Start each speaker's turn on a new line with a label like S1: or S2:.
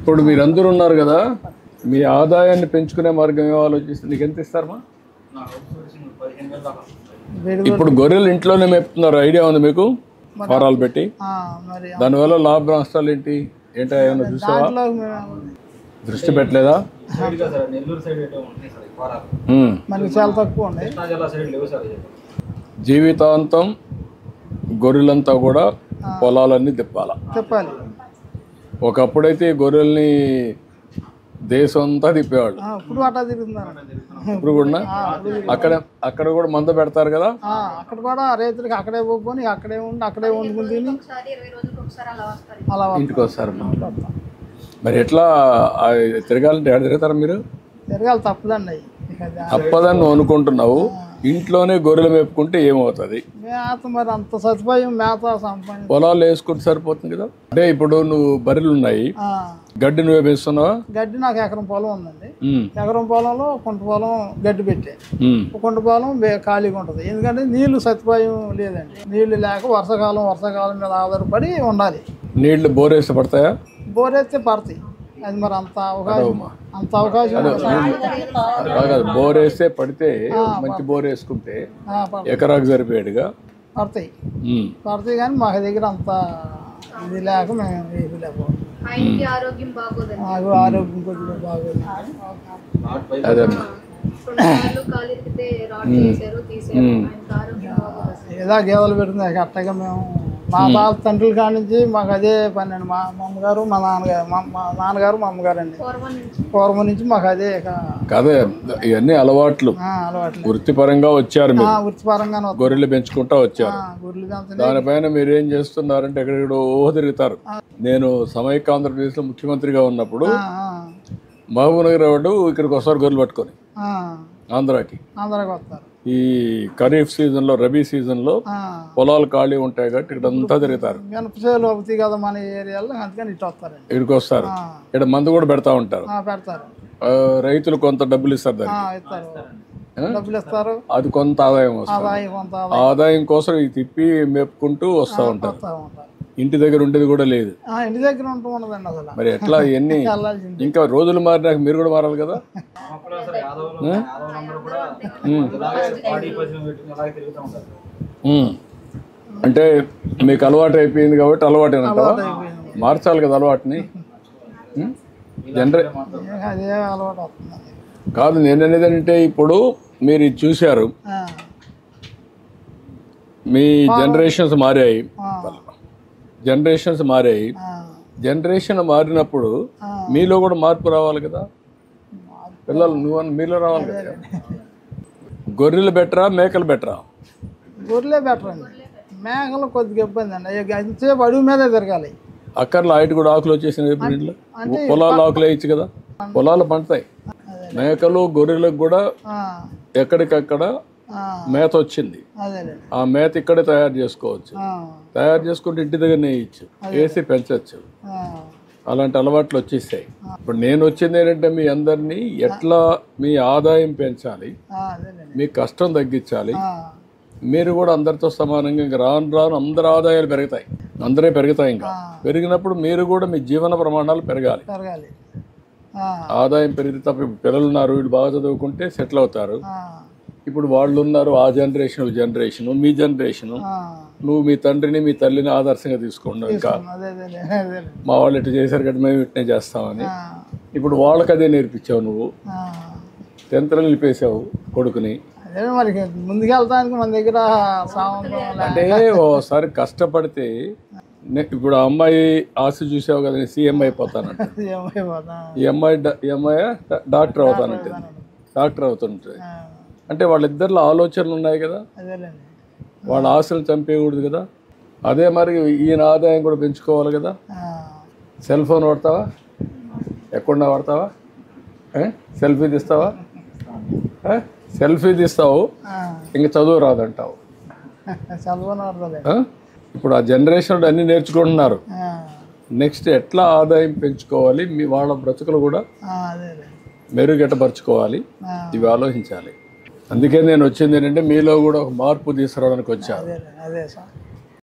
S1: ఇప్పుడు మీరందరూ ఉన్నారు కదా, మీ ఆదాయాన్ని పెంచుకునే మార్గం ఏమో ఆలోచిస్తే నీకు ఎంత ఇస్తారమ్మా? ఇప్పుడు గొర్రెలు ఇంట్లోనే మేపుతున్నారు, ఐడియా ఉంది మీకు? ఫారాలు పెట్టి దానివల్ల లాభ నష్టాలు ఏంటి ఏంటో ఏమైనా చూసావా? దృష్టి పెట్టలేదా? జీవితాంతం గొర్రెలంతా కూడా పొలాలన్నీ తిప్పాలి. ఒకప్పుడైతే గొర్రెల్ని దేశం అంతా తిప్పేవాళ్ళు, ఇప్పుడు కూడా అక్కడ కూడా మంద పెడతారు కదా,
S2: అక్కడ కూడా రైతులకి అక్కడే పోని అక్కడే ఉండి అక్కడే వండుకుని తిని
S1: ఇంటికి వస్తారు. మరి ఎట్లా తిరగాలంటే ఎక్కడ తిరుగుతారా మీరు?
S2: తిరగాలి, తప్పదండి.
S1: తప్పదని నువ్వు అనుకుంటున్నావు. ఇంట్లోనే గొర్రెలు మేపుకుంటే ఏమవుతుంది?
S2: మేత మరి అంత సదుపాయం మేత సంపాదించి
S1: పొలాలు వేసుకుంటే సరిపోతుంది కదా. అంటే ఇప్పుడు నువ్వు బర్రెలు ఉన్నాయి, గడ్డి నువ్వే వేస్తున్నావా?
S2: గడ్డి నాకు ఎకరం పొలం ఉందండి. ఎకరం పొలంలో కొంత పొలం గడ్డి పెట్టే, కొంత పొలం ఖాళీగా ఉంటుంది. ఎందుకంటే నీళ్లు సదుపాయం లేదండి. నీళ్లు లేక వర్షాకాలం మీద ఆధారపడి ఉండాలి.
S1: నీళ్లు బోరేస్తే పడతాయా?
S2: బోరేస్తే పడతాయి. అది మరి అంత అవకాశం
S1: కాదు. బోర్ వేస్తే పడితే మంచి బోర్ వేసుకుంటే ఎకరాకు సరిపోయాడుగా
S2: పడతాయి. కానీ మాకు దగ్గర అంత ఇది లేక మేము వేయలేకపోతాం. నాకు ఆరోగ్యం కొద్దిగా బాగోదు. ఏదో గేదెలు పెడుతుంది అట్టగా మేము మా తాత తండ్రుల కాడి నుంచి మాకు అదే పని అండి. మా అమ్మగారు మా నాన్నగారు మా అమ్మగారు అండి, పూర్వం నుంచి మాకు అదే
S1: కదే. ఇవన్నీ అలవాట్లు వృత్తిపరంగా వచ్చారు,
S2: వృత్తిపరంగా
S1: గొర్రెలు పెంచుకుంటా వచ్చారు. దానిపైన మీరు ఏం చేస్తున్నారంటే ఎక్కడెక్కడో తిరుగుతారు. నేను సమైక్య ఆంధ్రప్రదేశ్ లో ముఖ్యమంత్రిగా ఉన్నప్పుడు మహబూబ్ నగర్ వాడు ఇక్కడికి వస్తారు గొర్రెలు పట్టుకొని ఆంధ్రాకి
S2: వస్తారు.
S1: ఈ ఖరీఫ్ సీజన్ లో, రబీ సీజన్ లో పొలాలు ఖాళీ ఉంటాయి కాబట్టి ఇక్కడ అంతా తిరుగుతారు.
S2: కదా మన ఏరియాలో, అందుకని ఇటు వస్తారు,
S1: ఇక్కడికి వస్తారు. ఇక్కడ మందు కూడా పెడతా ఉంటారు. రైతులు కొంత డబ్బులు ఇస్తారు,
S2: డబ్బులు ఇస్తారు.
S1: అది కొంత ఆదాయం వస్తుంది. ఆదాయం కోసం ఇది తిప్పి మేపుకుంటూ వస్తూ ఉంటారు. ఇంటి దగ్గర ఉండేది కూడా లేదు.
S2: ఇంటి దగ్గర ఉంటుందండి అసలు.
S1: మరి ఎట్లా ఇవన్నీ ఇంకా రోజులు మారినాక మీరు కూడా మారాలి కదా. అంటే మీకు అలవాటు అయిపోయింది కాబట్టి అలవాటు మార్చాలి కదా అలవాటుని. కాదు, నేను అనేది అంటే ఇప్పుడు మీరు ఇది చూశారు, మీ జనరేషన్స్ మారాయి. జనరేషన్ మారినప్పుడు మీలో కూడా మార్పు రావాలి కదా. పిల్లలు మీలో రావాలి కదా. గొర్రెలు బెటరా మేకలు బెటరా?
S2: గొర్రెలే బెటర్ అండి. మేకలు కొద్దిగా ఇబ్బంది అండి, ఎంతసేపు అడుగు మీదే తిరగాలి.
S1: అక్కర్లో హైట్ కూడా ఆకులు వచ్చేసినాయి. పొలాలు ఆకులు వేయచ్చు కదా, పొలాలు పండుతాయి. మేకలు గొర్రెలకు కూడా ఎక్కడికక్కడ మేత వచ్చింది. ఆ మేత ఇక్కడే తయారు చేసుకోవచ్చు. తయారు చేసుకుంటే ఇంటి దగ్గరనే వేయచ్చు, వేసి పెంచవచ్చు. అలాంటి అలవాట్లు వచ్చేసాయి. ఇప్పుడు నేను వచ్చింది ఏంటంటే మీ అందరినీ ఎట్లా మీ ఆదాయం పెంచాలి, మీ కష్టం తగ్గించాలి. మీరు కూడా అందరితో సమానంగా ఇంకా రాను అందరి ఆదాయాలు పెరుగుతాయి, అందరే పెరుగుతాయి. ఇంకా పెరిగినప్పుడు మీరు కూడా మీ జీవన ప్రమాణాలు పెరగాలి. ఆదాయం పెరిగితే తప్ప పిల్లలు ఉన్నారు, వీళ్ళు బాగా చదువుకుంటే సెటిల్ అవుతారు. ఇప్పుడు వాళ్ళు ఉన్నారు, ఆ జనరేషన్ మీ జనరేషను, నువ్వు మీ తండ్రిని మీ తల్లిని ఆదర్శంగా తీసుకోండి. ఇంకా మా వాళ్ళు ఇట్లా చేశారు కదా మేము ఇట్నే చేస్తామని. ఇప్పుడు వాళ్ళకి అదే నేర్పించావు. నువ్వు 10th నిలిపేసావు కొడుకుని.
S2: ముందుకెళ్తానికి మన దగ్గర
S1: అంటే ఓసారి కష్టపడితే ఇప్పుడు అమ్మాయి ఆశ చూసావు కదా, నేను సీఎం అయిపోతానంట. ఈ అమ్మాయి డాక్టర్ అవుతానంటే, డాక్టర్ అవుతుంటుంది. అంటే వాళ్ళిద్దరిలో ఆలోచనలు ఉన్నాయి కదా, వాళ్ళ ఆశలు చంపేయకూడదు కదా. అదే మరి ఈయన ఆదాయం కూడా పెంచుకోవాలి కదా. సెల్ ఫోన్ వాడతావా? ఎక్కడ వాడతావా? సెల్ఫీ తీస్తావా? సెల్ఫీ తీస్తావు, ఇంక చదువు రాదంటావు. ఇప్పుడు ఆ జనరేషన్ అన్ని నేర్చుకుంటున్నారు. నెక్స్ట్ ఎట్లా ఆదాయం పెంచుకోవాలి, మీ వాళ్ళ బ్రతుకులు కూడా మెరుగెట్టపరచుకోవాలి, ఇవి ఆలోచించాలి. అందుకే నేను వచ్చింది ఏంటంటే మీలో కూడా ఒక మార్పు తీసుకురావడానికి వచ్చాను.